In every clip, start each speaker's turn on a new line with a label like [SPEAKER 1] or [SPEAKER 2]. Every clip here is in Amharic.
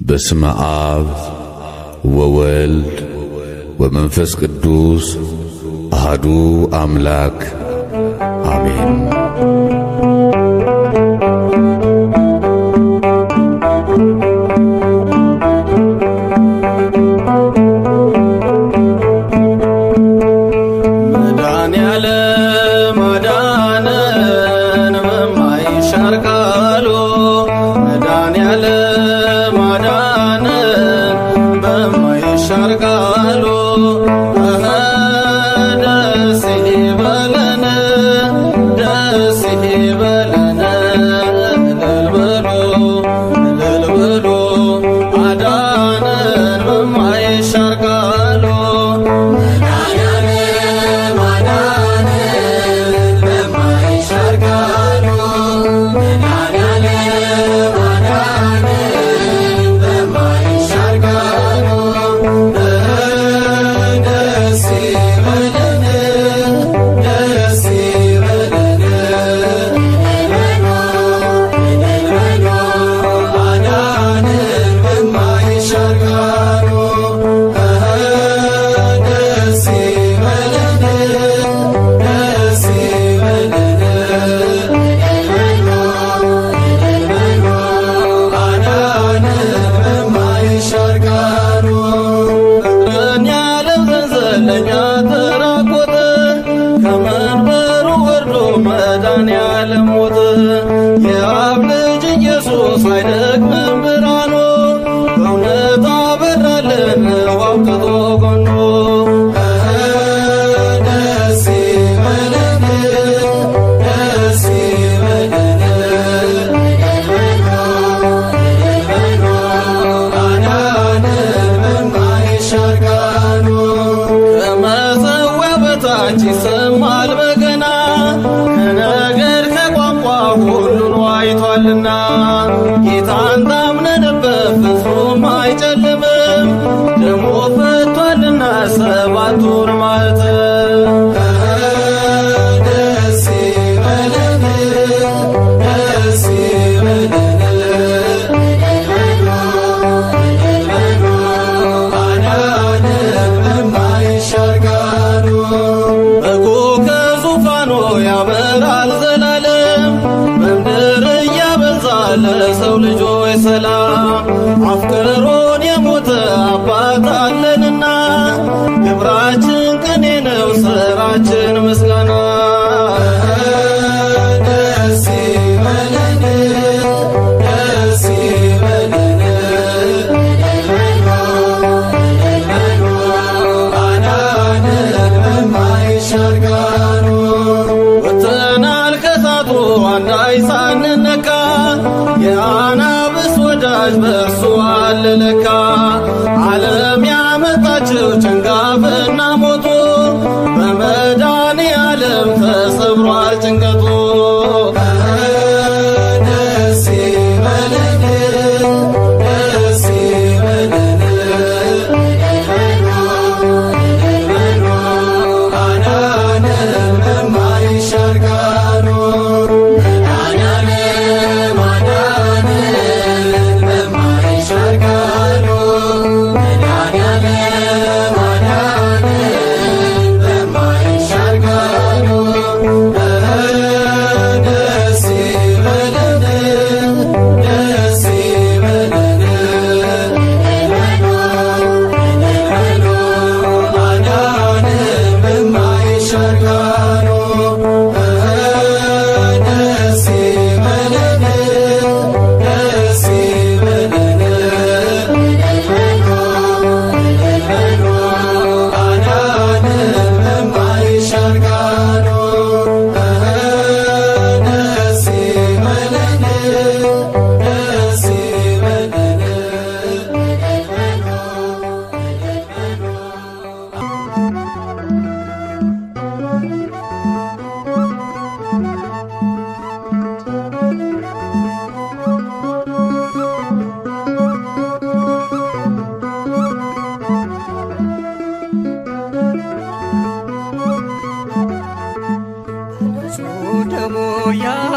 [SPEAKER 1] በስመ አብ ወወልድ ወመንፈስ ቅዱስ አሐዱ አምላክ አሜን።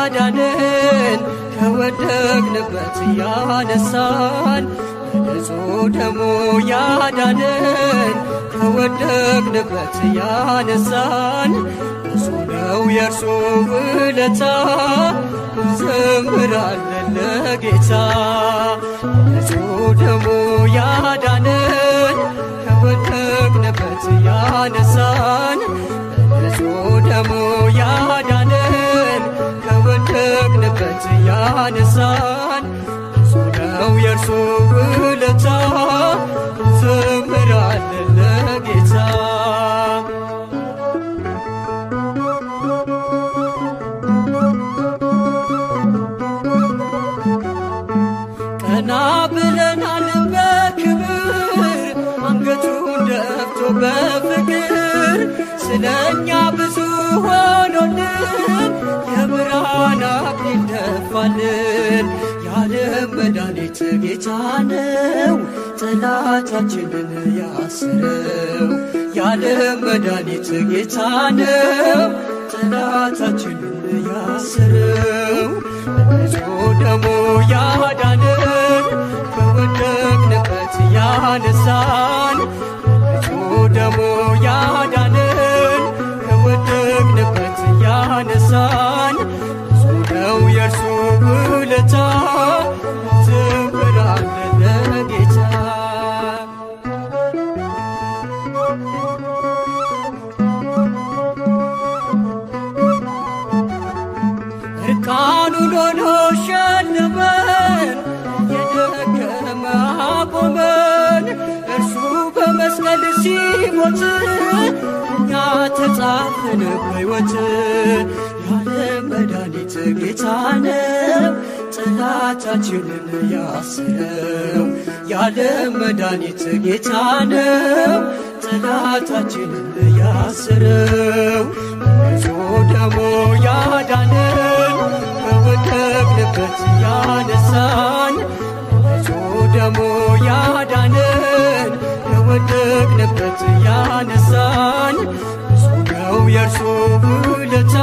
[SPEAKER 2] ያዳነን ከወደቅንበት ያነሳን በንጹሕ ደሙ ያዳነን ከወደቅንበት ያነሳን ብዙ ነው የእርሱ ውለታ እንዘምራለን ለጌታ። በንጹሕ ደሙ ያዳነን ከወደቅንበት ያነሳን በንጹሕ ደሙ ያዳነን ከወደቅንበት ያነሳን ብዙ ነው የእርሱ ውለታ እንዘምራለን ለጌታ። ቀና ብለናል በክብር አንገቱን ደፍቶ በፍቅር ስለኛ ብዙ ሆኖልን የብርሃን አክሊል ደፋልን። የዓለም መድኃኒት ጌታ ነው ጠላታችንን ያሰረው። የዓለም መድኃኒት ጌታ ነው ጠላታችንን ያሰረው። በንጹሕ ደሙ ያዳነን ከወደቅንበት ያነሳን በንጹሕ ደሙ ያዳነን ከወደቅንበት ያነሳን ብዙ ነው የእርሱ ውለታ እንዘምራለን ለጌታ። እርቃኑን ሆኖ ሸለመን የደከመ አቆመን። እርሱ በመስቀል ሲሞት እኛ ተጻፍን በሕይወት። የዓለም መድኃኒት ጌታ ነው ጠላታችንን ያሰረው። የዓለም መድኃኒት ጌታ ነው ጠላታችንን ያሰረው። በንጹሕ ደሙ ያዳነን ከወደቅንበት ያነሳን በንጹሕ ደሙ ያዳነን ከወደቅንበት ያነሳን ብዙ ነው የእርሱ ውለታ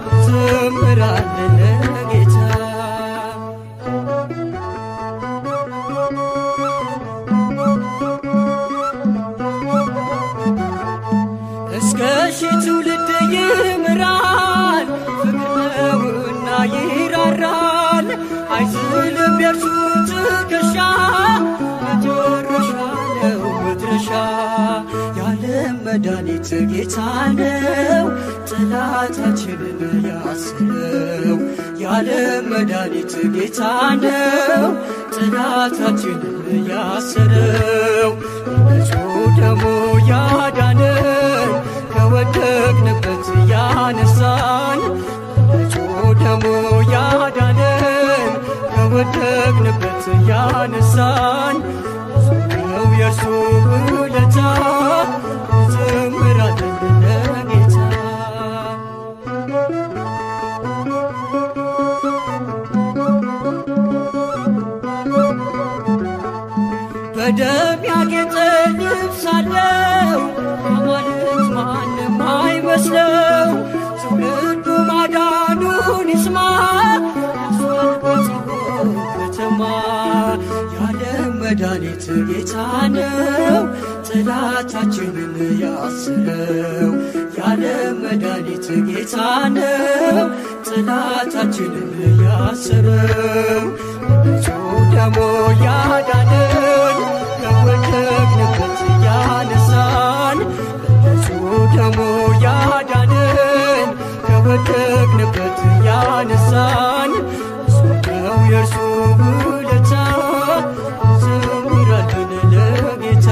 [SPEAKER 2] እንዘምራለን ለጌታ። እስከ ሺህ ትውልድ ይምራል ፍቅር ነውና ይራራል። አይዝልም የእርሱ ትከሻ መጨረሻ ነው መድረሻ። የዓለም መድኃኒት ጌታ ነው ጠላታችንን ያሰረው። የዓለም መድኃኒት ጌታ ነው ጠላታችንን ያሰረው። በንጹሕ ደሙ ያዳነን ከወደቅንበት ያነሳን በንጹሕ ደሙ ያዳነን ከወደቅንበት ያነሳን ብዙ ነው የእርሱ ውለታ እንዘምራለን ለጌታ። በደም ያጌጠ ልብስ አለው አማልክት ማንም አይመስለው። ትውልዱ ማዳኑን ይስማ ያስወጣው ከተማ። የዓለም መድኃኒት ጌታ ነው ጠላታችንን ያሰረው። የዓለም መድኃኒት ጌታ ነው ጠላታችንን ያሰረው። በንጹሕ ደሙ ያዳነን ከወደቅንበት ያነሳን በንጹሕ ደሙ ያዳነን ከወደቅንበት ያነሳን ብዙ ነው የእርሱ ውለታ እንዘምራለን ለጌታ።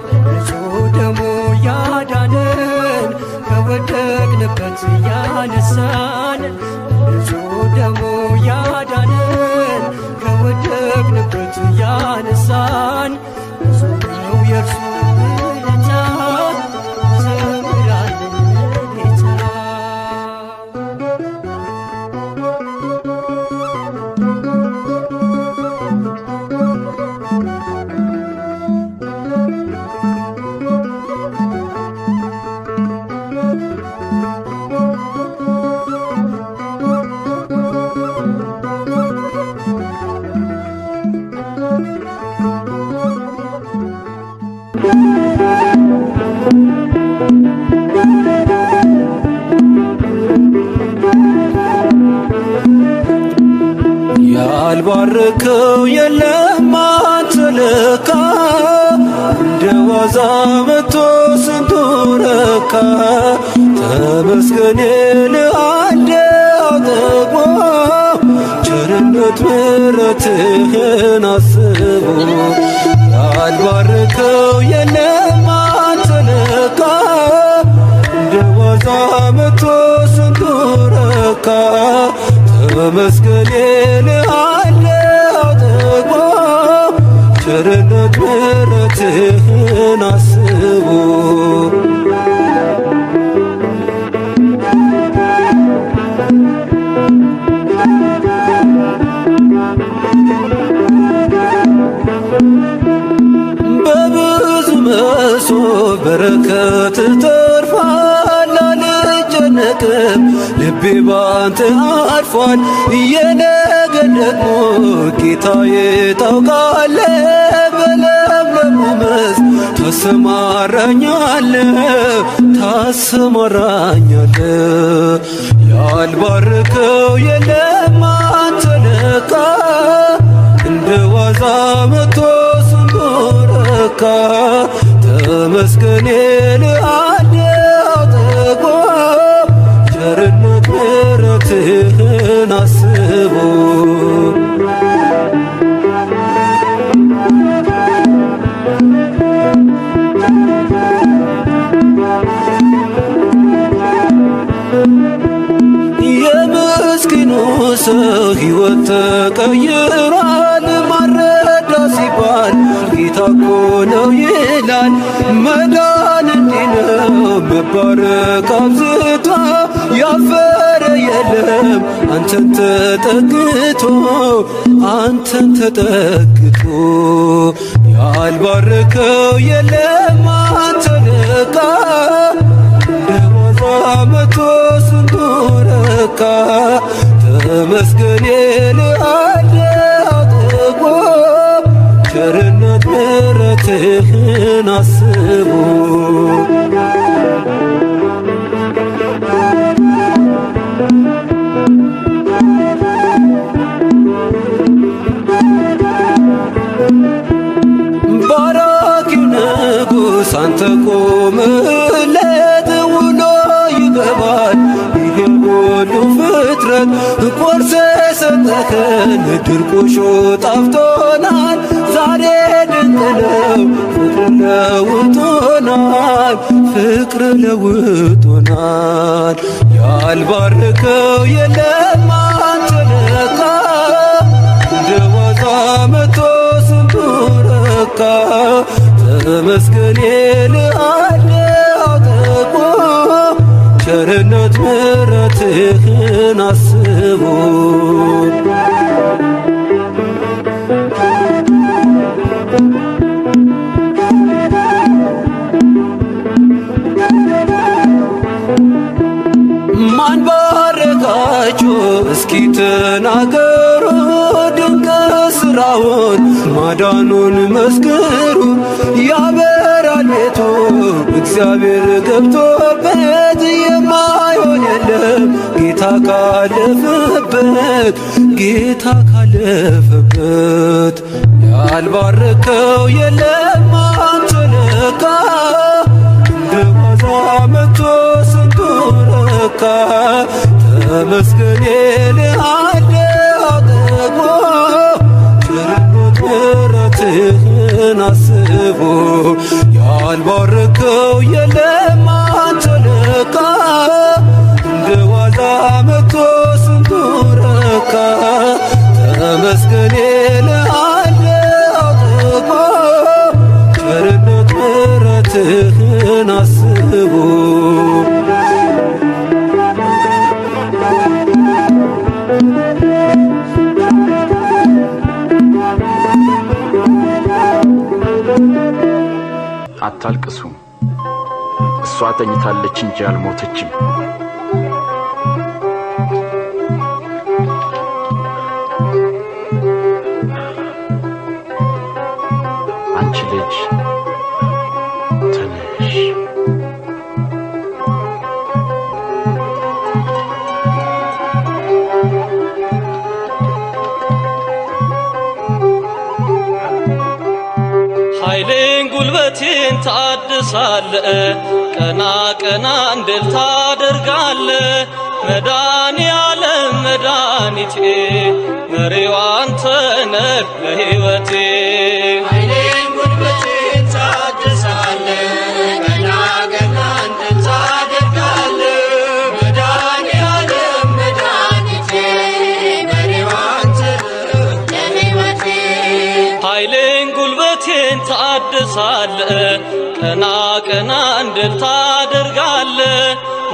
[SPEAKER 2] በንጹሕ ደሙ ያዳነን ከወደቅንበት ያነሳን በንጹሕ ደሙ ያዳነን ከወደቅንበት ያነሳን ብዙ ነው የእርሱ ውለታ እንዘምራለን ለጌታ።
[SPEAKER 3] ያልባረከው የለም አንተ ለካ እንደ ዋዛ መጥቶ ስንቱ ረካ ተመስገን እልሃለሁ ጠግቦ ቸርነት ምሕረትህን አስቦ ያልባረከው የለም አንተ ለካ እንደ ዋዛ መጥቶ ስንቱ ረካ ተመስገን እልሃለሁ ጠግቦ ቸርነት ምሕረትህን አስቦ በብዙ መሶብ በረከት ተርፏል አልጨነቅም ልቤ ባንተ አርፏል የነገን ደግሞ ጌታዬ ታውቃለህ በለምለሙ መስክ ታሰማራኛለህ ያልባረከው የለም አንተ ለካ እንደ ዋዛ መጥቶ ስንቱ ረካ ተመስገን እልሃለሁ ጠግቦ ቸርነት ምሕረትህን አስቦ የምስኪኑ ሰው ሕይወት ተቀይሯል ማረዳ ሲባል ጌታ እኮ ነው ይላል መዳን እንዲህ ነው መባረክ አብዝቶ ያፈረ የለም አንተን ተጠግቶ ያልባረከው የለም አንተ ለካ እንደ ዋዛ መጥቶ ስንቱ ረካ ተመስገን እልሃለሁ ጠግቦ ቸርነት ምሕረትህን አስቦ ባራኪው ንጉሥ አንተ ቆመህለት ውሎ ይገባል ይሄ ሁሉ ፍጥረት ቆርሰ ሰጠኸን ድርቆሾ ጣፍቶናል ዛሬ ድንቅ ነው ፍቅር ለውጦናል ያልባረከው የለም አንተ ለካ እንደ ዋዛ መጥቶ ስንቱ ረካ ተመስገን እልሃለሁ ጠግቦ ቸርነት ምሕረትህን አስቦ ማን ባረካችሁ እስኪ ተናገሩ ድንቅ ሥራውን ማዳኑን መስክሩ ያበራል ቤቱ እግዚአብሔር ገብቶበት የማይሆን የለም ጌታ ካለፈበት ያልባረከው የለም አንተ ለካ እንደ ዋዛ መጥቶ ስንቱ ረካ ተመስገን እልሃለሁ ጠግቦ ቸርነት ምሕረትህን አስቦ ያልባረከው የለም አንተ ለካ እንደ ዋዛ መጥቶ ስንቱ ረካ ተመስገን እልሃለሁ ጠግቦ ቸርነት ምሕረትህን አስቦ
[SPEAKER 4] አታልቅሱ እሷ ተኝታለች እንጂ አልሞተችም አንቺ ልጅ ተነሽ
[SPEAKER 5] ኃይሌን ጉልበቴን ታድሳለ ቀና ቀና እንድል ታደርጋለ መዳኔ ዓለም መድኃኒቴ መሪው አንተ ነህ ለሕይወቴ
[SPEAKER 2] ኃይሌን ጉልበቴን ታድሳለ ቀና ቀና እንድል ታደርጋለ መዳኔ ዓለም መድኃኒቴ መሪው አንተ ነህ ለሕይወቴ
[SPEAKER 5] ኃይሌን ጉልበቴን ታድሳለ ቀና ቀና እንድል ታደርጋለ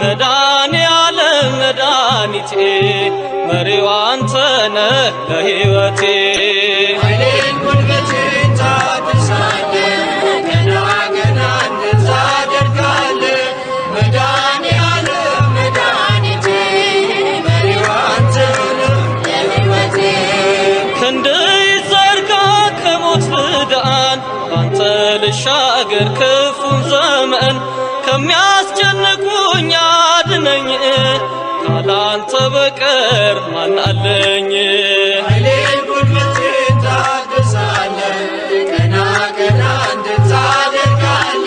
[SPEAKER 5] መዳኔ ዓለም መድኃኒቴ መሪው አንተ ነህ ለሕይወቴ
[SPEAKER 2] ኃይሌን ጉልበቴን ታድሳለ ቀና ቀና እንድል ታደርጋለ መዳኔ ዓለም መድኃኒቴ መሪው አንተ ነህ ለሕይወቴ
[SPEAKER 5] ክንድህ ይዘርጋ ከሞት ልዳን ባንተ ልሻገር ክፉን ዘመን ከሚያስጨንቁኝ አድነኝ ካላንተ በቀር ማን አለኝ
[SPEAKER 2] ኃይሌን ጉልበቴን ታድሳለ ቀና ቀና እንድል ታደርጋለ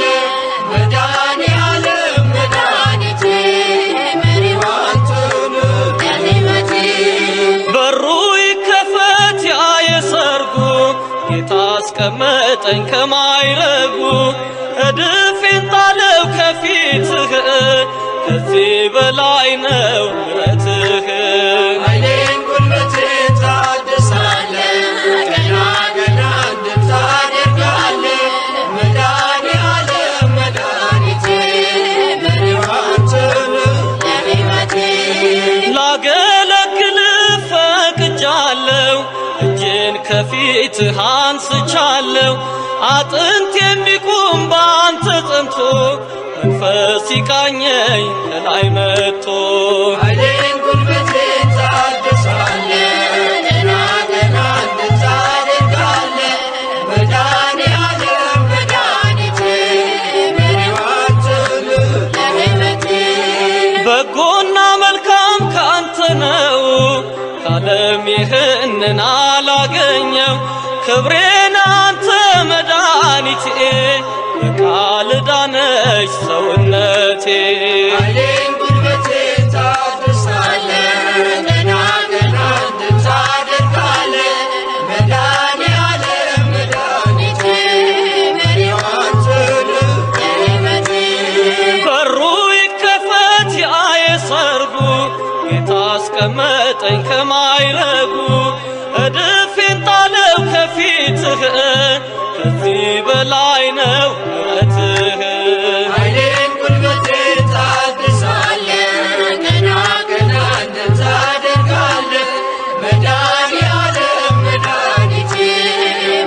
[SPEAKER 2] መዳኔ ዓለም መድኃኒቴ መሪው አንተ ነህ ለሕይወቴ
[SPEAKER 5] በሩ ይከፈት ያ የሰርጉ ጌታ አስቀመጠኝ ከማይረጉ እድፌን ጣለው ከፊትህ ከዚህ በላይ ነው ምሕረትህ
[SPEAKER 2] ኃይሌን ጉልበቴን ታድሳለ ቀና ቀና እንድል ታደርጋለ መዳኔ ዓለም መድኃኒቴ መሪው አንተ ነህ ለሕይወቴ
[SPEAKER 5] ላገለግልህ ፈቅጃለሁ እጄን ከፊትህ አንስቻለሁ አጥንት የሚቁም በአንተ ጸንቶ መንፈስ ሲቃኘኝ ከላይ መጥቶ
[SPEAKER 2] ኃይሌን ጉልበቴን ታድሳለ ቀና ቀና እንድል ታደርጋለ መዳኔ ዓለም መድኃኒቴ መሪው አንተ ነህ ለሕይወቴ
[SPEAKER 5] በጎና መልካም ከአንተ ነው ከዓለም ይህንን አላገኘው ክብሬን አንተ መድኃኒቴ በቃል ዳነች ሰውነቴ
[SPEAKER 2] ኃይሌን ጉልበቴን ታድሳለ ቀና ቀና እንድል ታደርጋለ መዳኔ ዓለም መድኃኒቴ መሪው አንተ ነህ ለሕይወቴ
[SPEAKER 5] በሩ ይከፈት ያ የሰርጉ ጌታ አስቀመጠኝ ከማይረጉ እድፌን ጣለው ከፊትህ ከዚህ በላይ ነው ምሕረትህ
[SPEAKER 2] ኃይሌን ጉልበቴን ታድሳለ ቀና ቀና እንድል ታደርጋለ መዳኔ ዓለም መድኃኒቴ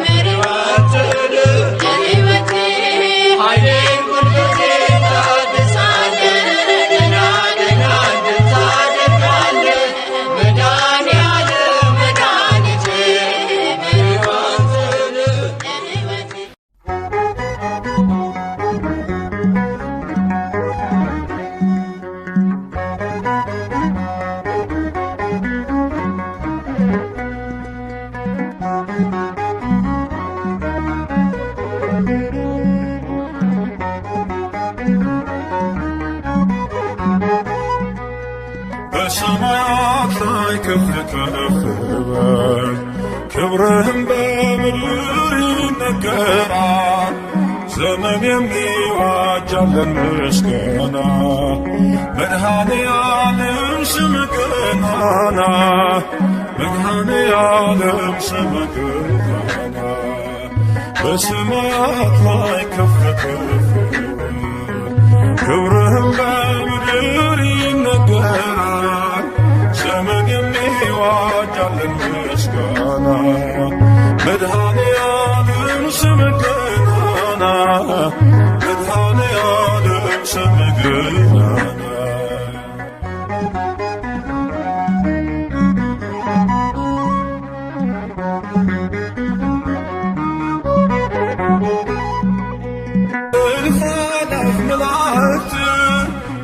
[SPEAKER 2] መሪው አንተ ነህ ለሕይወቴ ኃይሌን ጉልበቴን ታድሳለ ቀና ቀና እንድል ታደርጋለ መዳኔ ዓለም መድኃኒቴ መሪው አንተ ነህ ለሕይወቴ
[SPEAKER 6] በሰማያት ላይ ከፍ ከፍ በል ክብርህም በምድር ይነገራል። ዘመን የሚዋጃለን ምስጋና መድኃኔ ዓለም ስምህ ገናና መድኃኔ ዓለም ስምህ ገናና በሰማያት ላይ ከፍ ከፍ በል ክብርህም በምድር ይነገራል። ዘመን የሚዋጃለን ምስጋና መድኃኔ ዓለም ስምህ ገናና መድኃኔ ዓለም ስምህ ገናና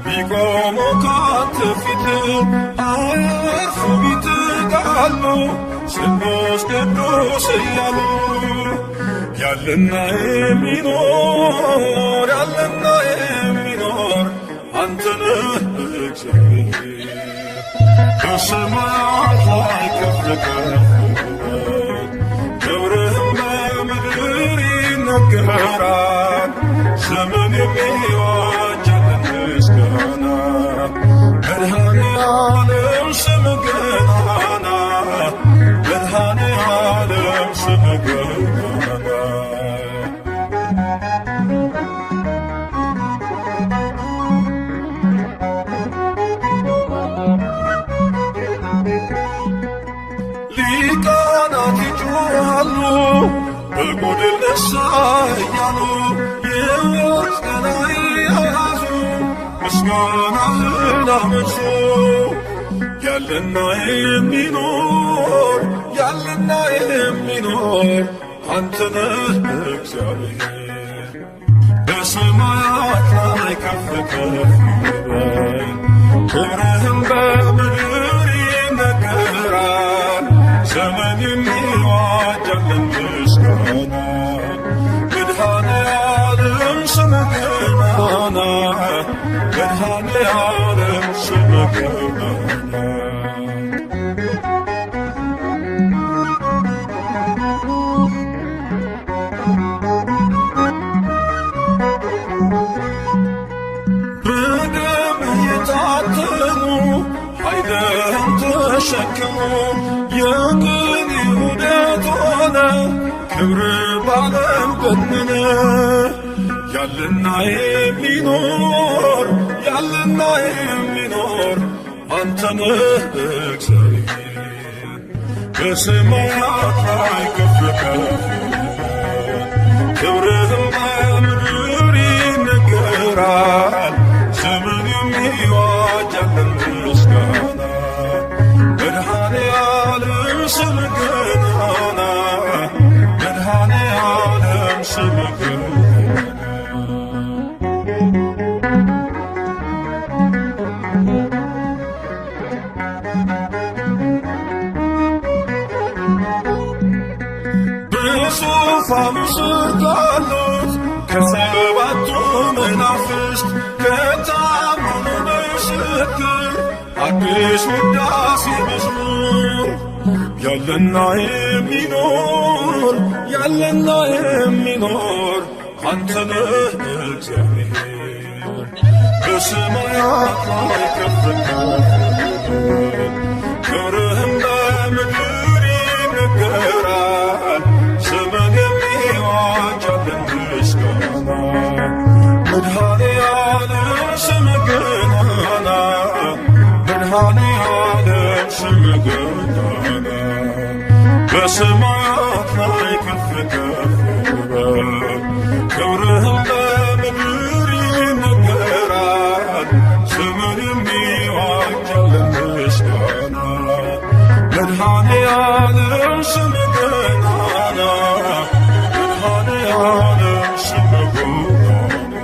[SPEAKER 6] ቢቆሙ ካንተ ፊት አያርፉ ቢትጋሉ ስሉስ ቅዱስ እያሉ ያለና የሚኖር ያለና የሚኖር አንተ ነህ እግዚአብሔር በሰማያት ላይ ከፍ ከፍ ክብርህም በምድር ይነገራል ዘመን የሚዋጅ ምስጋና መድኃኔዓለም ስምህ ገናና መድኃኔዓለም ስምህ ገናና ሊቃናት ይጮኻሉ በጎድን ነሣ እያሉ የሕይወት ቀና ያዙ ምስጋናህን አመጹ ያለና የሚኖር ያለና የሚኖር አንተ ነህ እግዚአብሔር በሰማያት ላይ ከፍ ከፍ ይበል ክብርህም በምድር ይነገራል ዘመን የሚዋጅ ያለን ምስጋና መድኃኔዓለም ስምህ ገናና መድኃኔዓለም ስምህ ገናና በደምህ የታተሙ ኃይልህን ተሸከሙ የቅኔ ውደት ሆነ ክብር ባለም ገነነ ያለና የሚኖር ያለና የሚኖር አንተ ነህ እግዚአብሔር በሰማያት ላይ ከፍ ከፍ ክብርህም በምድር ይነገራል ዘመን የሚዋጅ ያለን ምስጋና መድኃኔዓለም ስምህ ገናና መድኃኔዓለም ስምህ ገናና በዙፋኑ ስር ካሉት ከሰባቱ መናፍስት ከታመኑ ምስክር አዲስ ውዳሴ መዝሙር ያለና የሚኖር ያለና የሚኖር አንተ ነህ እግዚአብሔር በሰማያት ላይ ከፍ ከፍ ክብርህም በምድር ይነገራል ዘመን የሚዋጅ ያለን ምስጋና መድኃኔዓለም ስምህ ገናና መድኃኔዓለም ስምህ ገናና በሰማያት ላይ ከፍ ከፍ በል ክብርህም በምድር ይነገራል ዘመን የሚዋጅ ያለን ምስጋና መድኃኔዓለም ስምህ ገናና መድኃኔዓለም ስምህ ገናና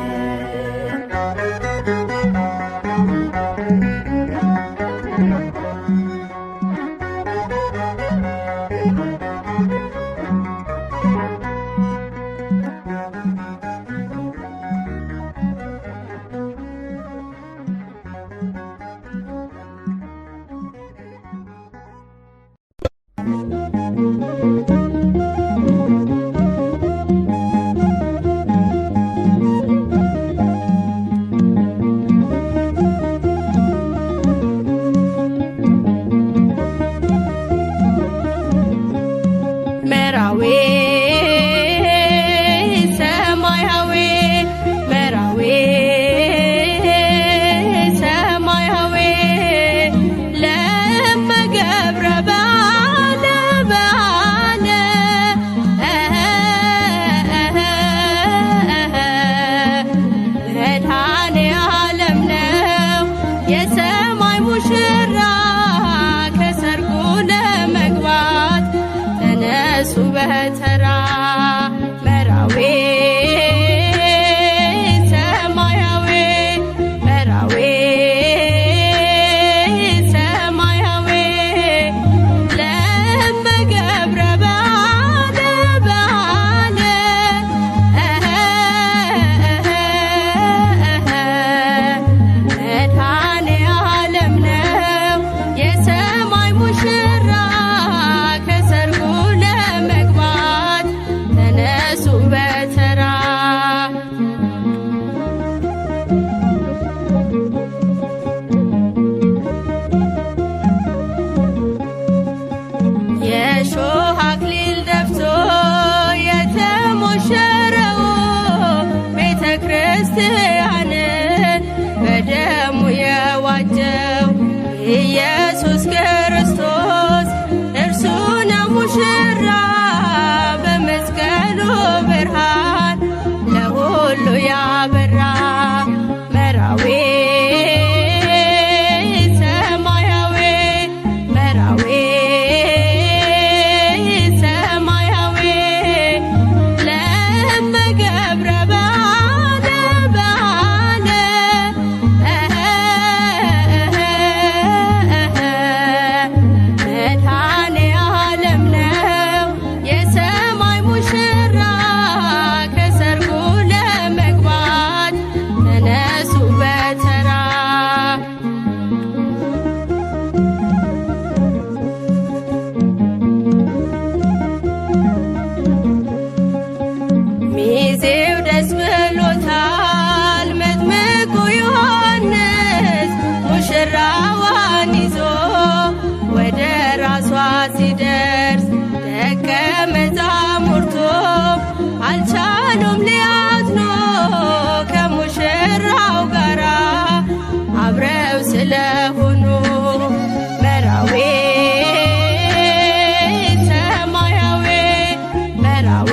[SPEAKER 7] መራዌ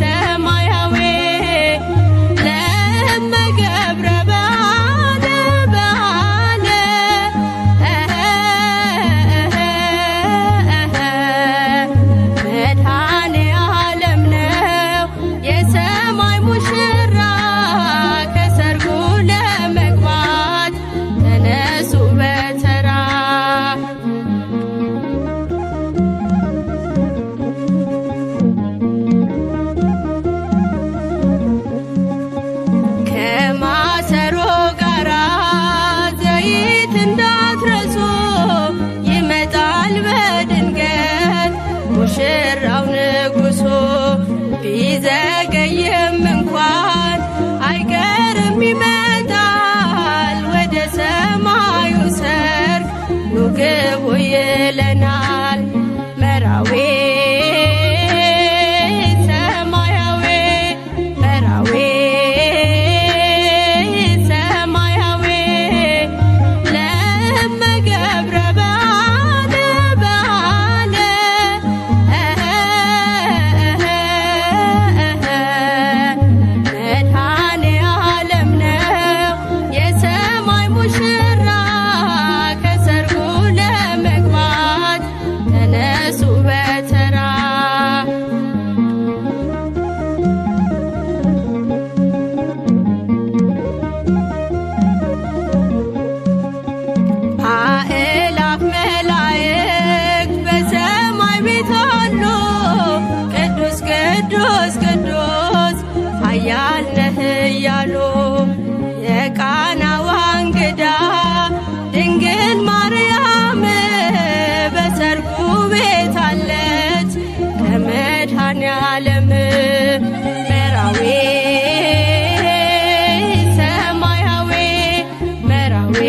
[SPEAKER 7] ሰማያዊ ለመገብረ ባለ ባለ መድኃኔ ዓለም ነው የሰማይ ሙሽራ ከሰርጉ ለመግባት ተነሱ በተራ ከማሰሮ ጋራ ዘይት እንዳትረሱ ይመጣል በድንገት ሙሽራው ንጉሡ ቢዘገይም እንኳን አይቀርም ይመጣል ወደ ሰማዩ ሰርግ ኑ ግቡ ይለናል መራዌ ሰማያዊ መራዌ ሰማያዊ ለመገብረ ባለ ባለ መድኃኔ ዓለም ነው የሰማይ ሙሽራ ከሰርጉ ለመግባት ተነሱ በተራ አእላፍ መላእክት በሰማይ ቤት አሉ ቅዱስ ቅዱስ ቅዱስ ኃያል ነህ እያሉ የቃናዋ እንግዳ ድንግል ማርያም በሰርጉ ቤት አለች ከመድኃኔ ዓለም መራዌ ሰማያዊ መራዌ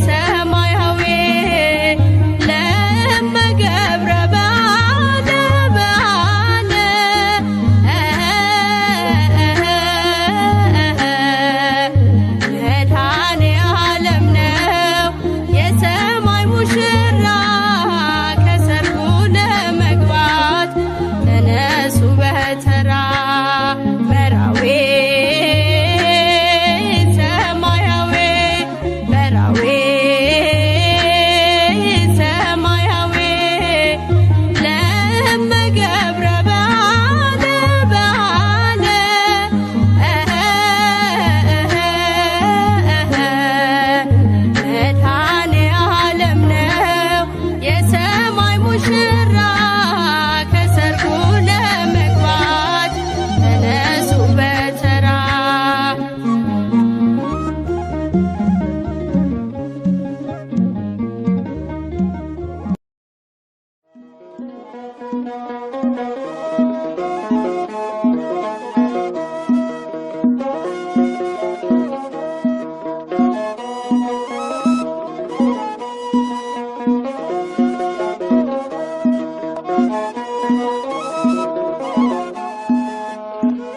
[SPEAKER 7] ሰማያዊ ለመገብረ ባለ ባለ መድኃኔ ዓለም ነው የሰማይ ሙሽራ ከሰርጉ ለመግባት ተነሱ በተራ መራዌ ሰማያዊ መራዌ ሰማያዊ ለመገብረ ባለ ባለ መድኃኔ ዓለም ነው የሰማይ ሙሽራ ከሰርጉ ለመግባት ተነሱ በተራ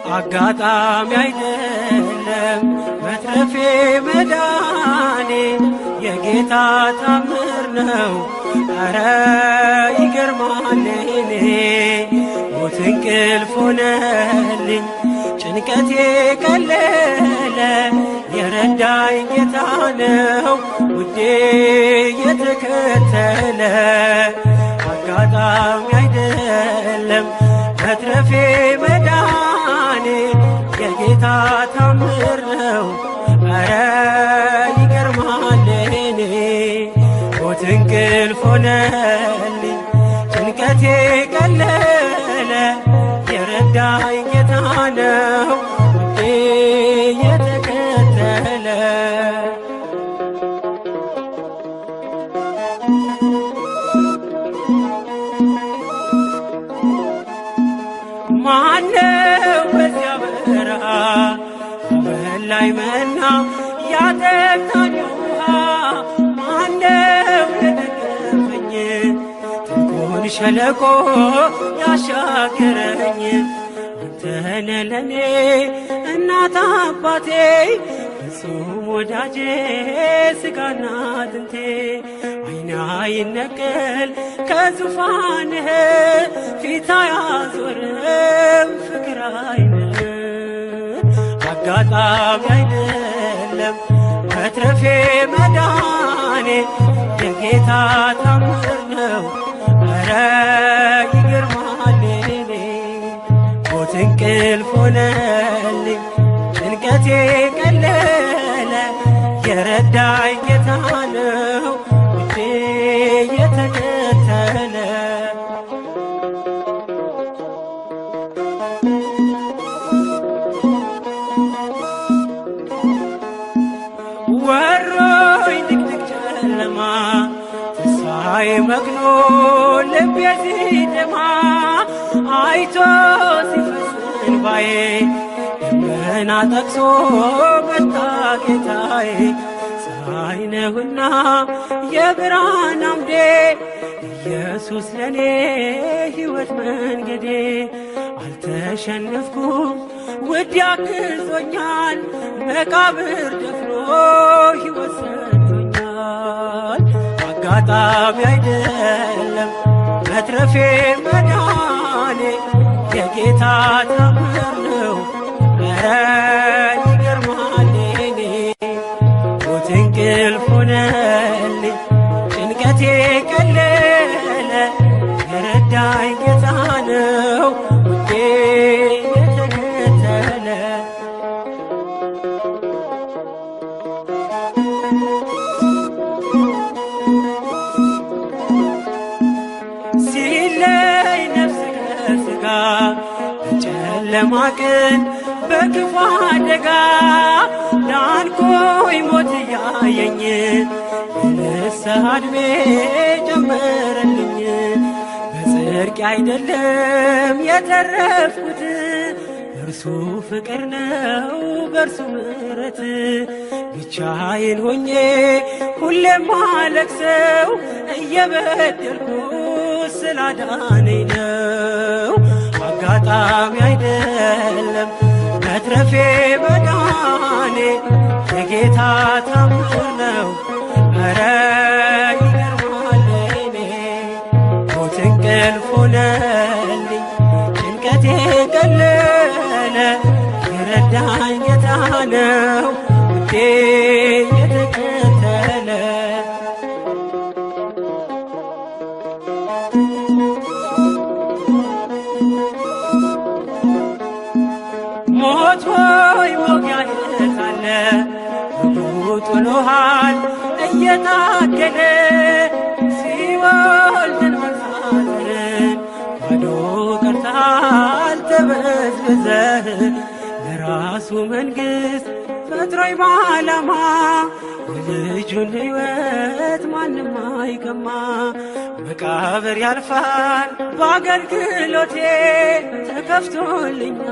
[SPEAKER 3] አጋጣሚ አይደለም መትረፌ መዳኔ የጌታ ታምር ነው ኧረ ይገርማል እኔ ሞት እንቅልፍ ሆነልኝ ጭንቀቴ ቀለለ የረዳኝ ጌታ ነው ውዴ የተከተለ አጋጣሚ አይደለም መትረፌ መዳኔ የጌታ ታምር ነው ኧረ ይገርማል እኔ ሞት እንቅልፍ ሆነልኝ ጭንቀቴ ቀለለ የረዳኝ ጌታ ነው ውዴ የተከተለ ማነው በዚያ በረሃ በላይ መና ያጠጣኝ ውሃ ማነው የደገፈኝ ትልቁን ሸለቆ ያሻገረኝ አንተነ ለኔ እናት አባቴ ፍጹም ወዳጄ ስጋና አጥንቴ ዓይን አይነቀል ከዙፋንህ ፊት አያዞርም ፍቅር ዓይንህ አጋጣሚ አይደለም መትረፌ መዳኔ የጌታ ታምር ነው ኧረ ይገርማል እኔ ሞት እንቅልፍ ሆነልኝ ጭንቀቴ ቀለለ የረዳኝ ጌታ ነው እጄ የተከተለ ወሮኝ ድቅድቅ ጨለማ ተስፋዬ መክኖ ልቤ ሲደማ አይቶ ሲፈስ እንባዬ ደመና ጠቅሶ መጣ ጌታዬ ፀሐይ ነህና የብርሃን አምዴ ኢየሱስ ለኔ ሕይወት መንገዴ አልተሸነፍኩም ውድ ያግዞኛል መቃብር ደፍኖ ሕይወት ሰጥቶኛል አጋጣሚ አይደለም መትረፌ መዳኔ የጌታ ታምር ነው ኧረ ይገርማል እኔ ሞት እንቅልፍ ሆነልኝ ጭንቀቴ ቀለለ የረዳኝ ጌታ ነው ውዴ የተከተለ ሲለይ ነፍስ ከሥጋ በጨለማ ቀን በክፉ አደጋ ዳንኩኝ ሞት እያየኝ የንስሐ ዕድሜ ጨመረልኝ በጽድቅ አይደለም የተረፍኩት እርሱ ፍቅር ነው በእርሱ ምሕረት ብቻዬን ሆኜ ሁሌም አለቅሰው እየበደልኩ ስላዳነኝ ነው አጋጣሚ አይደለም መትረፌ መዳኔ የጌታ ታምር ነው ኧረ ይገርማል እኔ ሞት እንቅልፍ ሆነልኝ ጭንቀቴ ቀለለ የረዳኝ ጌታ ነው ውዴ የተከተለ ሞት ሆይ መውጊያ የት አለ ጥሎሃል እየታገለ ሲኦል መንፈሳትን ባዶ ቀርተሃል ተበዝብዘህ ለራሱ መንግሥት ፈጥሮኝ በዓላማ የልጁን ሕይወት ማንም አይቀማ መቃብር ያልፋል በአገልግሎቴ ተከፍቶልኛል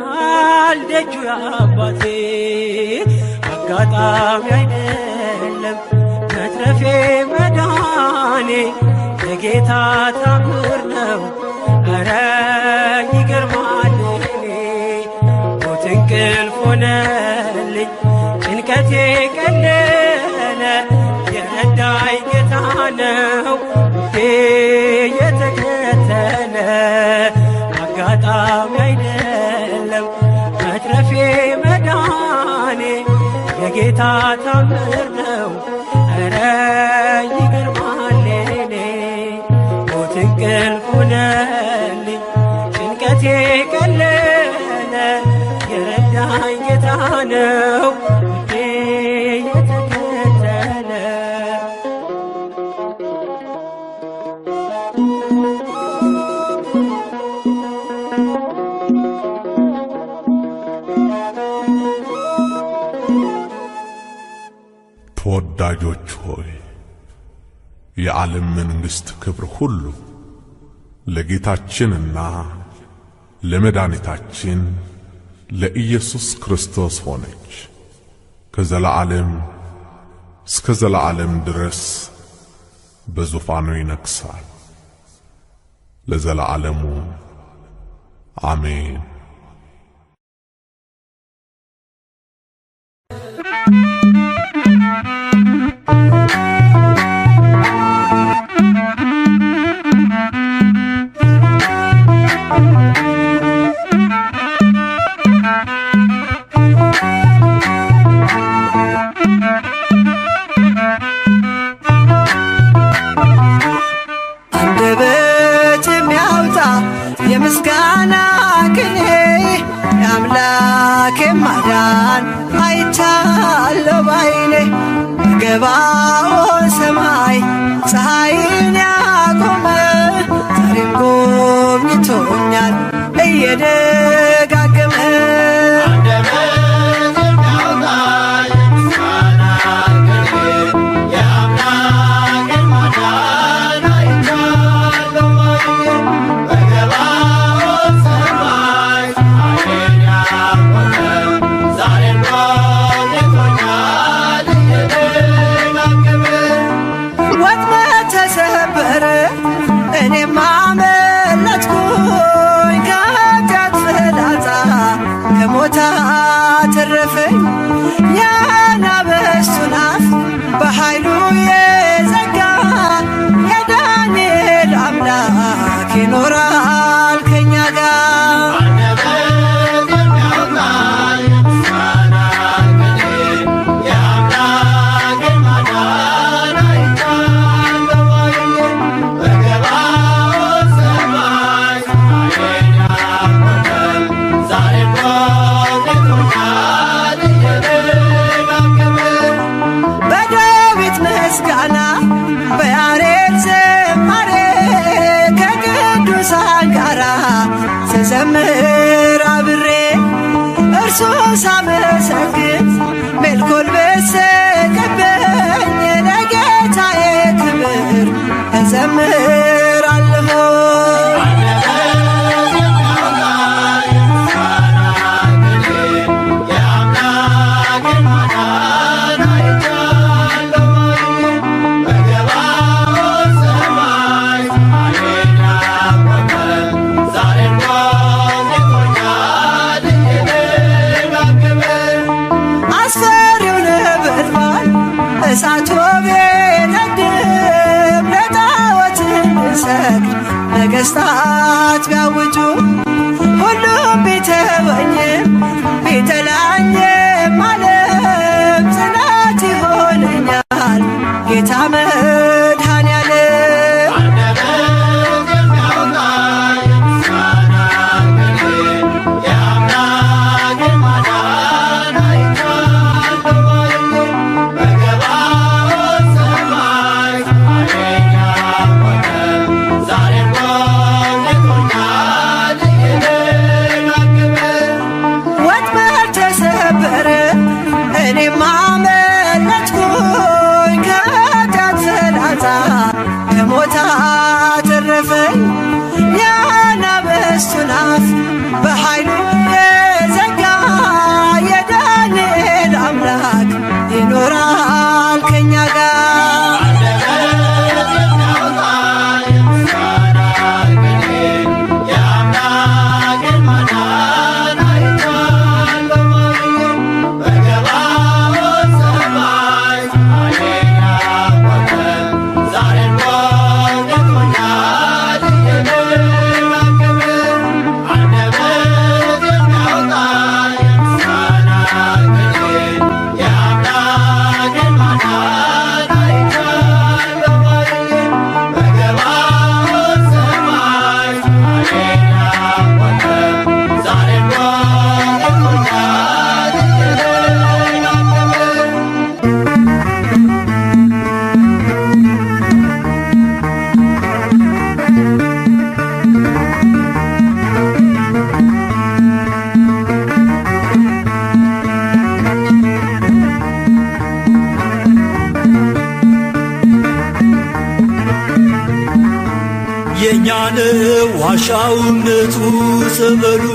[SPEAKER 3] ደጁ የአባቴ አጋጣሚ አይደለም መትረፌ መዳኔ የጌታ ታምር ነው ኧረ ይገርማል እኔ ሞት እንቅልፍ ሆነልኝ ጭንቀቴ ቀለለ የረዳኝ ጌታ ነው ውዴ የተከተለ አጋጣሚ አይደለም መትረፌ መዳኔ የጌታ ታምር ነው ኧረ ይገርማል እኔ ሞት እንቅልፍ ሆነልኝ ጭንቀቴ ቀለለ የረዳኝ ጌታ ነው ውዴ የተከተለ
[SPEAKER 6] ተወዳጆች ሆይ የዓለም መንግሥት ክብር ሁሉ ለጌታችንና ለመድኃኒታችን ለኢየሱስ ክርስቶስ ሆነች ከዘላለም እስከ ዘላለም ድረስ በዙፋኑ ይነግሣል ለዘላለሙ አሜን።
[SPEAKER 3] የምስጋና ቅኔ የአምላኬ ማዳን አይቻለሁ ባይኔ በገባኦን ሰማይ ፀሐይን ያቆመ ዛሬም ጎብኝቶኛል እየደጋገመ እኔም አመለጥኩኝ ከኃጢአት ፍላጻ ከሞት አተረፈኝ የአናብስቱን አፍ በኃይሉ የዘጋ የዳንኤል አምላክ ይኖራል ከእኛ ጋር ምስጋና በያሬድ ዝማሬ ከቅዱሳን ጋራ ስዘምር አብሬ እርሱን ሳመሰግን ሜልኮል በሰቀበኝ ለጌታዬ ክብር እዘምራለሁ። እሳቱ ቢነድም ለጣዖት እንድንሰግድ ነገሥታት ቢያውጁ ሁሉም ቢተወኝም ቢጠላኝም ዓለም ጽናት ይሆነኛል ጌታ መድኃኔዓለም። እኔም አመለጥኩኝ ከኃጢአት ፍላጻ ከሞት አተረፈኝ የአናብስቱን አፍ በኃይሉ የዘጋ የዳንኤል አምላክ ይኖራል ከእኛ ጋር
[SPEAKER 8] የኛን ዋሻው እምነቱ ጸበሉ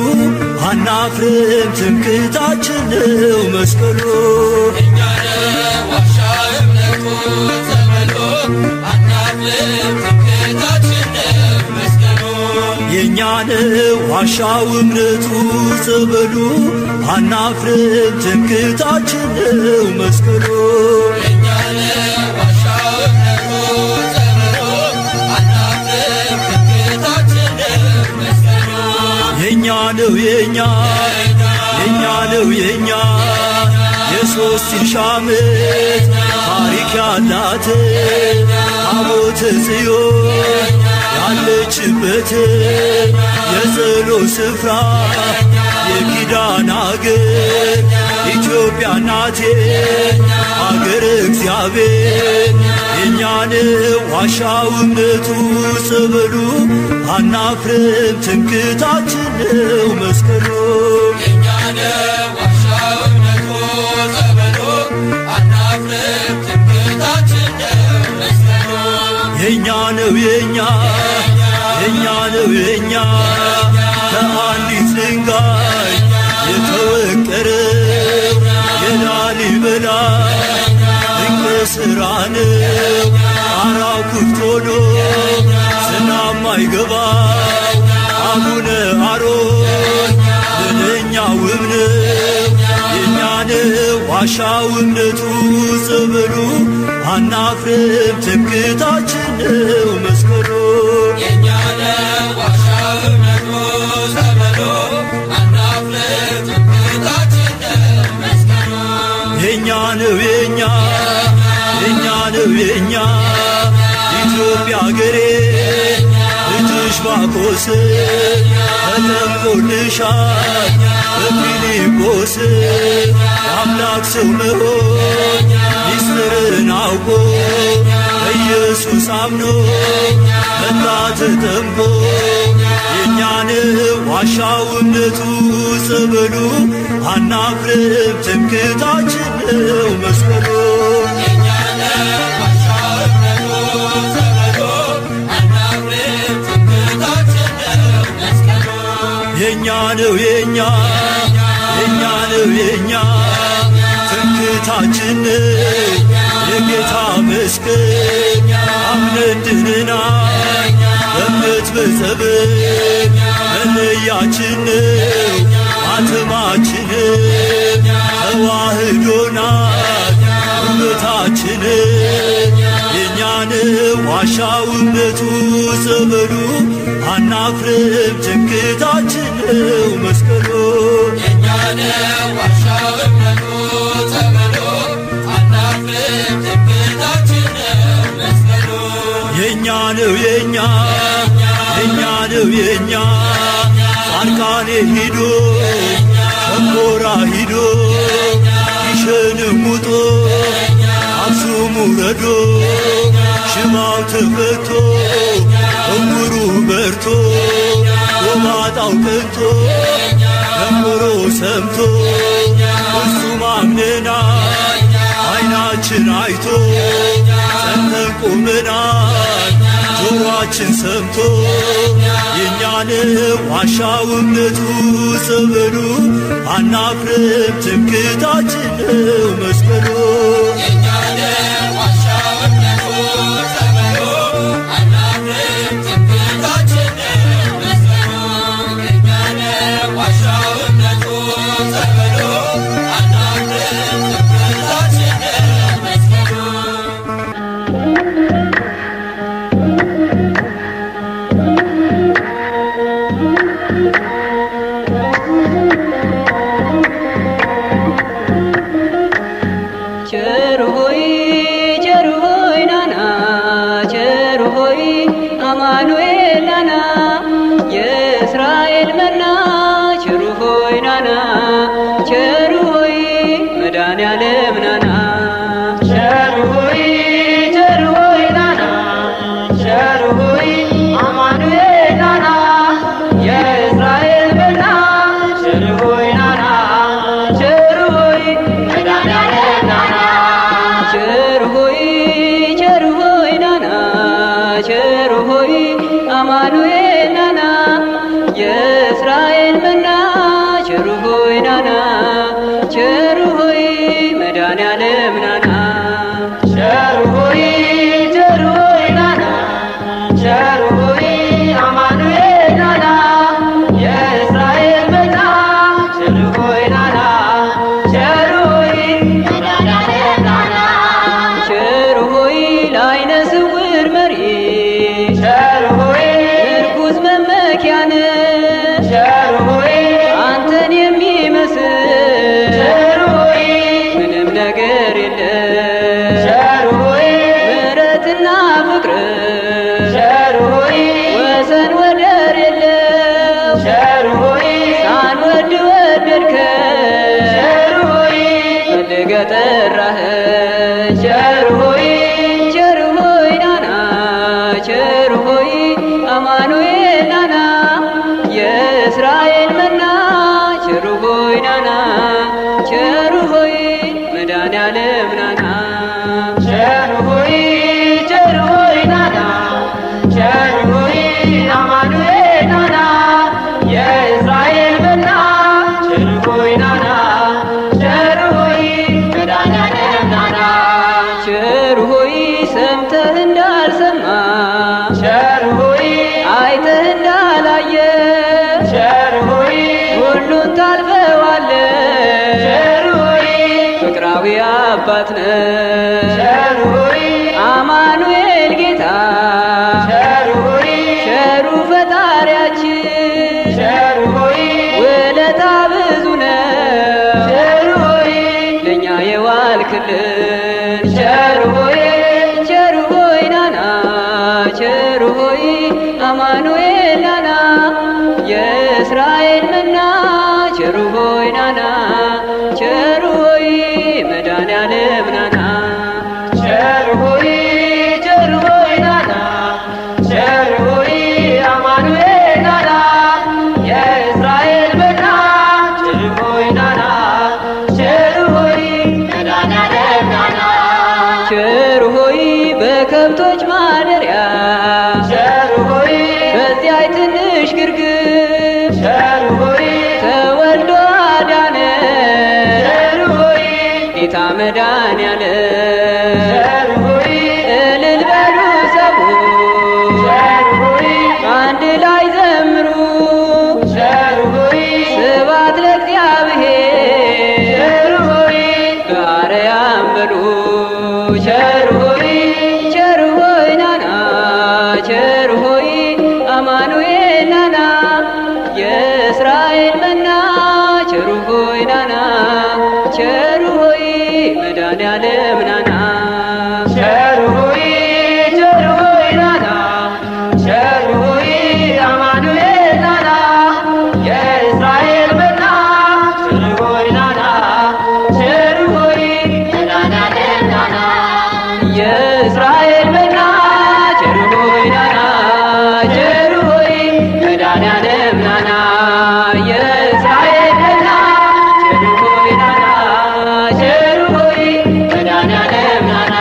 [SPEAKER 8] አናፍርም ትምክህታችን ነው መስቀሉ የኛን ዋሻው እምነቱ ጸበሉ አናፍርም ትምክህታችን ነው መስቀሉ የኛን ዋሻው እምነቱ ጸበሉ አናፍርም ትምክህታችን ነው መስቀሉ የኛን ዋሻው እምነቱ የኛ ነው የኛ ነው የኛ የሦስት ሺህ ዓመት ታሪክ ያላት ታቦተ ጽዮን ያለችበት የጸሎት ስፍራ የኪዳን አገር ኢትዮጵያ እናቴ አገር እግዚአብሔር የእኛ ነው ዋሻው እምነቱ ጸበሉ አናፍርም ትምክህታችን ነው መስቀሉ
[SPEAKER 2] የእኛ ነው ዋሻው እምነቱ ጸበሉ አናፍርም ትምክህታችን ነው መስቀሉ
[SPEAKER 8] የእኛ ነው የእኛ ነው የእኛ ከአንዲት ድንጋይ የተወቀረው የላሊበላ ድንቅ ሥራ ነው ጣራው ክፍት ሆኖ ዝናብ ማይገባው አቡነ አሮን ምንኛ ውብ ነው የእኛ ነው ዋሻው እምነቱ ጸበሉ አናፍርም ትምክህታችን ነው መስቀሉ
[SPEAKER 2] የእኛ ነው ዋሻው እምነቱ ጸበሉ አናፍርም ትምክህታችን ነው መስቀሉ
[SPEAKER 8] የእኛ ነው የእኛ ነው የእኛ ኢትዮጵያ አገሬ ልጅሽ ባኮስ ተጠምቆልሻል በፊልጶስ የአምላክ ሰው መሆን ሚስጥርን አውቆ ኢየሱስ አምኖ መጣ ተጠምቆ የእኛ ነው ዋሻው እምነቱ ጸበሉ አናፍርም ትምክህታችን ነው መስቀሉ
[SPEAKER 2] የእኛ ነው ዋሻው እምነቱ ጸበሉ አናፍርም ትምክህታችን ነው መስቀሉ
[SPEAKER 8] የእኛ ነው የእኛ ነው የእኛ ትምክህታችን ነው የጌታ መስቀል አምነን ድነናል በእምነት በጸበል መለያችን ነው ማተማችን ተዋህዶናል ውበታችን የእኛ ነው ዋሻው እምነቱ ጸበሉ አናፍርም ትምክህታችን ነው መስቀሉ
[SPEAKER 2] የእኛ ነው ዋሻው እምነቱ ጸበሉ አናፍርም ትምክህታችን ነው መስቀሉ
[SPEAKER 8] የእኛ ነው የእኛ ነው የእኛ ጻድቃኔ ሂዶ ሸንኮራ ሂዶ ጊሸንም ውጦ አክሱም ውረዶ ሽባው ተፈቶ እውሩ በርቶ ጎባጣው ቀንቶ ደምሮ ሰምቶ እሱም አምነናል ዓይናችን አይቶ ጸንተን ቆመናል ጆሮአችን ሰምቶ የእኛ ነው ዋሻው እምነቱ ጸበሉ አናፍርም ትምክህታችን ነው መስቀሉ
[SPEAKER 2] የእኛ ነው ዋሻው እምነቱ ጸበሉ አናፍርም ትምክህታችን ነው መስቀሉ የእኛ ነው ዋሻው እምነቱ ጸበሉ አናፍርም ትምክህታችን ነው መስቀሉ
[SPEAKER 9] ቸር ሆይ ናና ቸር ሆይ አማኑኤል ናና የእስራኤል መና ቸር ሆይ ናና ቸር ሆይ መድኃኔዓለም ናና ቸር ሆይ ናና ቸር ሆይ አማኑኤል ናና የእስራኤል መና ቸር ሆይ ናና ቸር ሆይ መድኃኔዓለም ናና ቸር ሆይ ናና ቸር ሆይ አማኑኤል ናና የእስራኤል መና ቸር ሆይ ናና ቸር ሆይ መድኃኔዓለም ናና ቸር ሆይ ናና ቸር ሆይ አማኑኤል ናና የእስራኤል መና ቸር ሆይ ናና ቸር ሆይ መድኃኔዓለም ናና ቸር ሆይ ለዓይነ ስውር መሪ ቸር ሆይ ምርኩዝ መመኪያን ቸር ሆይ አንተን የሚመስል ቸር ሆይ ምንም ነገር የለም ቸር ሆይ ምሕረትና ፍቅር ቸር ሆይ ወሰን ወደር የለው የጠራህ ቸር ሆይ ናና ቸር ሆይ አማኑኤል ናና የእስራኤል መና ቸር ሆይ ናና ቸር ሆይ መድኃኔዓለም ናና ቸር ሆይ ናና ቸር ሆይ አማኑኤል ናና የእስራኤል መና ቸር ሆይ ናና ቸር ሆይ መድኃኔዓለም ናና ቸር ሆይ ሰምተህ እንዳልሰማ ቸር ሆይ አይተህ እንዳላየ ቸር ሆይ ሁሉን ታልፈዋለህ ቸር ሆይ ፍቅራዊ አባት ነህ ቸር ሆይ አማኑኤል ጌታ ቸር ሆይ ቸሩ ፈጣሪያችን ቸር ሆይ ውለታ ብዙ ነው ቸር ሆይ ለእኛ የዋልክልን ቸር ሆይ ናና ቸር ሆይ አማኑኤል ናና የእስራኤል መና ቸር ሆይ ናና ቸር ሆይ መድኃኔዓለም ናና ቸር ሆይ ናና ቸር ሆይ አማኑኤል ናና የእስራኤል መና ቸር ሆይ ናና ቸር ሆይ መድኃኔዓለም ናና ቸር ሆይ በከብቶች ማደሪያ ቸር ሆይ በዚያች ትንሽ ግርግም ቸር ሆይ ተወልዶ አዳነ ቸር ሆይ ጌታ መድኃኔዓለም ቸር ሆይ እልል በሉ ሰዎች ቸር ሆይ አንድ ላይ ዘምሩ ቸር ሆይ ስብሐት ለእግዚአብሔር ቸር ሆይ በአርያም በሉ ቸር ሆይ ናና ቸር ሆይ አማኑኤል ናና የእስራኤል መና ቸር ሆይ ናና ቸር ሆይ መድኃኔዓለም ናና ቸር ሆይ ናና ቸር ሆይ አማኑኤል ናና የእስራኤል መና ቸር ሆይ ናና ቸር ሆይ መድኃኔዓለም ናና የእስራኤል መና ቸር ሆይ ናና ቸር ሆይ መድኃኔዓለም ናና የእስራኤል መና ቸር ሆይ ናና ቸር ሆይ መድኃኔዓለም ናና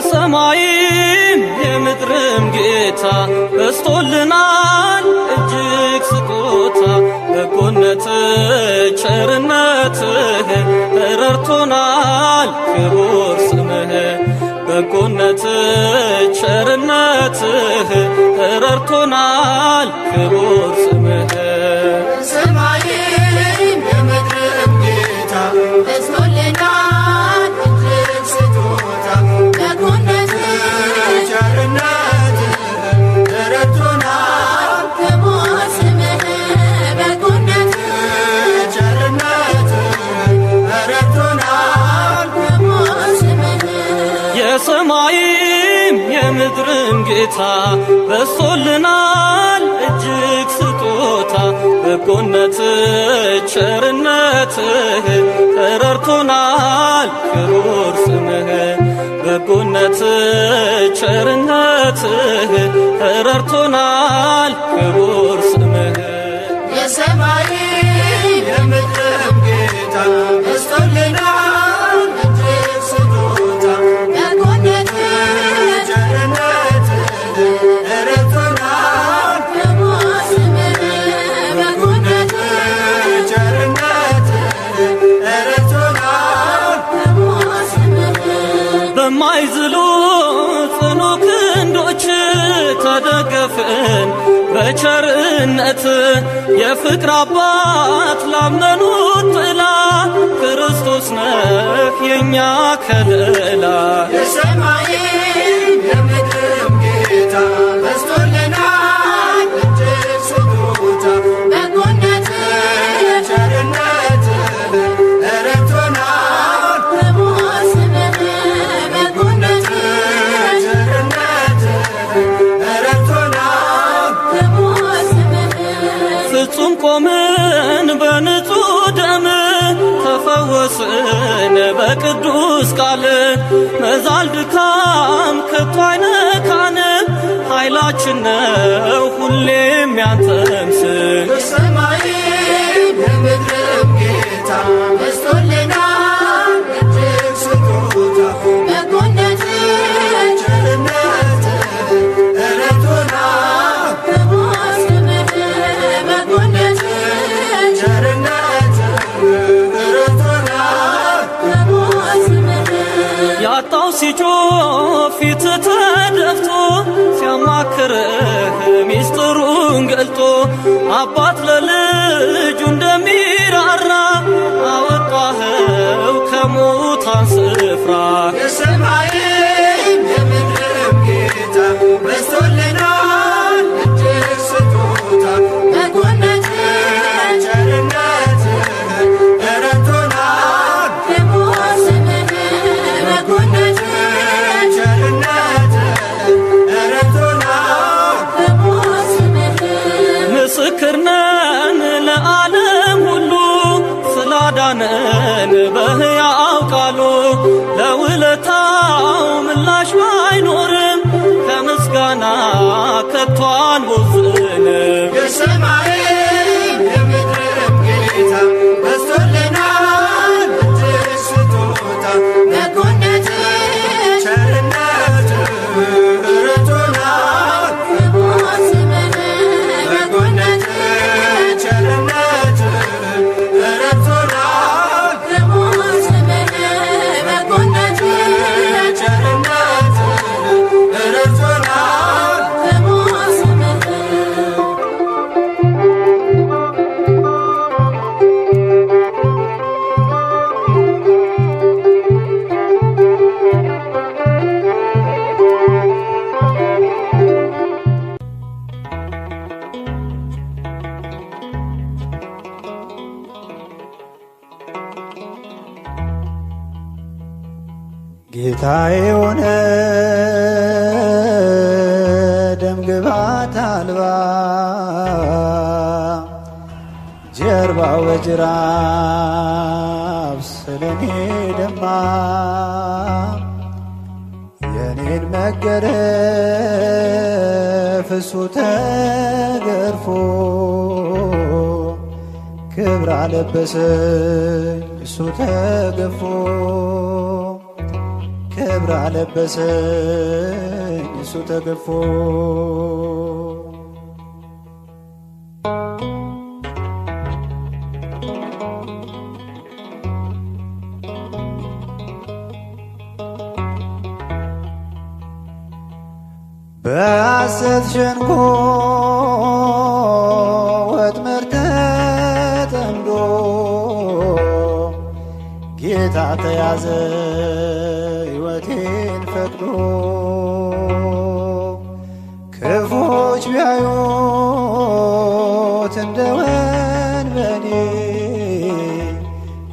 [SPEAKER 5] የሰማይም የምድርም ጌታ በስቶልናል እጅግ ስጦታ በጎነትህ ቸርነትህ ረድቶናል ክቡር ስምህ በጎነትህ ቸርነትህ ረድቶናል ክቡር ስምህ
[SPEAKER 2] ሰማይም የምድርም ጌታ በስቶልናል እጅግ ስጦታ በጎነትህ ቸርነትህ ረድቶናል ክቡር ስምህ በጎነትህ ቸርነትህ ረድቶናል ክቡር ስምህ
[SPEAKER 5] የሰማይም የምድርም ጌታ በስቶልናል እጅግ ስጦታ በጎነትህ ቸርነትህ ረድቶናል ክቡር ስምህ በጎነትህ ቸርነትህ ረድቶናል ክቡር ስምህ
[SPEAKER 2] የሰማይም የምድርም ጌታ በስቶልናል እጅግ ስጦታ በጎነትህ ቸርነትህ ረድቶናል ክቡር ስምህ በጎነትህ ቸርነትህ ረድቶናል ክቡር ስምህ
[SPEAKER 5] በማይዝሉ ጽኑ ክንዶች የቸርነት የፍቅር አባት ላመኑት ጥላ ክርስቶስ ነህ የኛ ከለላ
[SPEAKER 2] የሰማይም የምድርም ጌታ በዝቶልናል እጅግ ስጦታ በጎነትህ ቸርነትህ ረድቶናል በሞት ስምህ በጎነትህ ቸርነትህ ረድቶናል በሞት ስምህ
[SPEAKER 5] ፍጹም ቆምን በንጹሕ ደም ተፈወስን በቅዱስ ቃል መዛል ድካም ከቶ አይነካንም ኃይላችን ነው ሁሌም ያንተም ስም
[SPEAKER 2] የሰማይም የምድርም ጌታ በዝቶልናል እጅግ ስጦታ በጎነትህ ቸርነትህ ረድቶናል በሞት ስምህ በጎነትህ ቸርነትህ ረድቶናል በሞት ስምህ
[SPEAKER 5] ያጣው ሲጮህ ፊት ተደፍቶ ሲያማክርህ ሚስጥሩን ገልጦ አባት ለልጁ እንደሚራራ አወጣኸው ከሙታን ስፍራ
[SPEAKER 2] የሰማይም የምድርም ጌታ በዝቶልናል እጅግ ስጦታ በጎነትህ ቸርነትህ ረድቶናል በሞት ስምህ በጎነትህ ቸርነትህ ረድቶናል በሞት ስምህ
[SPEAKER 5] ምስክር ነን ለዓለም ሁሉ ስላዳነን በሕያው ቃሉ ለውለታው ምላሽ ባይኖርም ከምስጋና ከቶ አንቦዝንም
[SPEAKER 2] የሰማይም የምድርም ጌታ በዝቶልናል እጅግ ስጦታ በጎነትህ ቸርነትህ ረድቶናል በሞት ስምህ በጎነትህ ቸርነትህ ረድቶናል በሞት ስምህ በጎነትህ ቸርነትህ ረድቶናል በሞት ስምህ
[SPEAKER 3] ጌታዬ ሆነ ደምግባት አልባ ጀርባው በጅራፍ ስለኔ ደማ የኔን መገረፍ እሱ ተገርፎ ክብር አለበሰኝ እሱ ተገፎ ክብር አለበሰኝ እሱ ተገፎ በሐሰት ሸንጎ ወጥመድ ተጠምዶ ጌታ ተያዘ ሕይወቴን ፈቅዶ ክፎች ቢያዩት እንደ ወንበዴ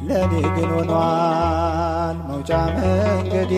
[SPEAKER 3] ለኔ ግን ሆኗል መውጫ መንገዴ